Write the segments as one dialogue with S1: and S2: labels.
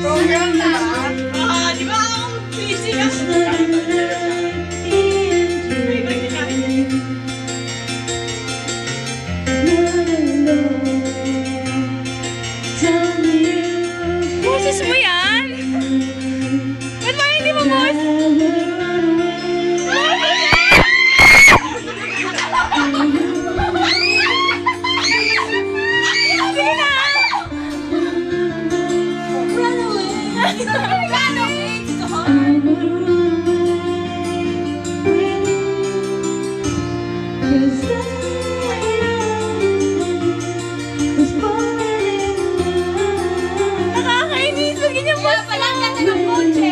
S1: Program na.
S2: Di ba ako busy ka?
S3: Boses mo yan? Ba't ba hindi mo boss? Sige na!
S2: Run away!
S3: Nakakainis! Huwag niyo
S2: Kaya pala ang ganda ng kotse.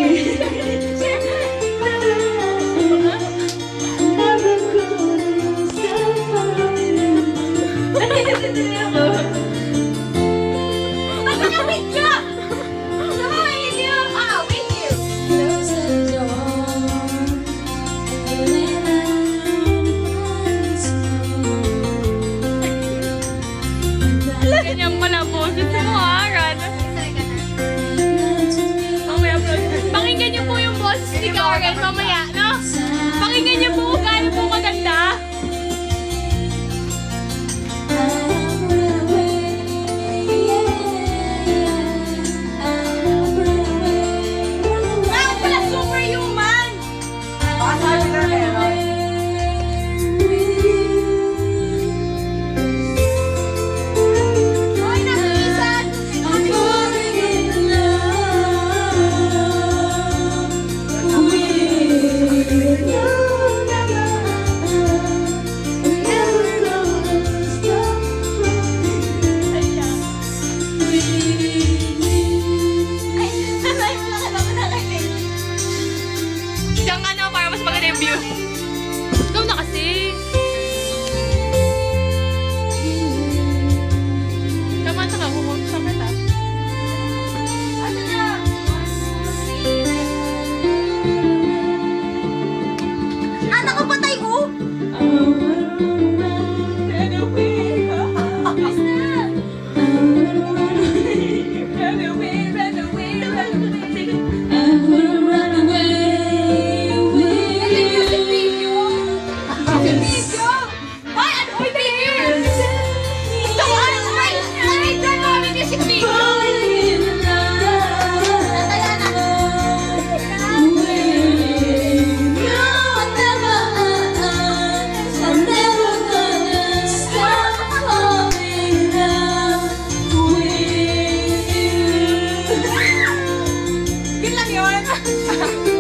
S2: Ano ka video? Sama may video. Video.
S3: Ganyan pala boses mo, Aaron. Mamaya, pakinggan niyo po yung boses ni Karen mamaya, no? Pakinggan niyo po kung gaano po maganda.
S2: Ako pala superhuman.
S1: Baka sabi na meron.
S2: Hoy, nabisan. Ay, wala ka naman nakakin.
S3: Diyan ka na para mas maganda yung view. Ikaw na kasi. Kamanta ka, kumunta ka ta.
S2: Ano na? Anak ko patay ko. Ayos na. Music video. Video. Ay, ano ba yun? Ito, ano ba yun? Nag-return mo kami music video. Nataya na. Yun lang yun.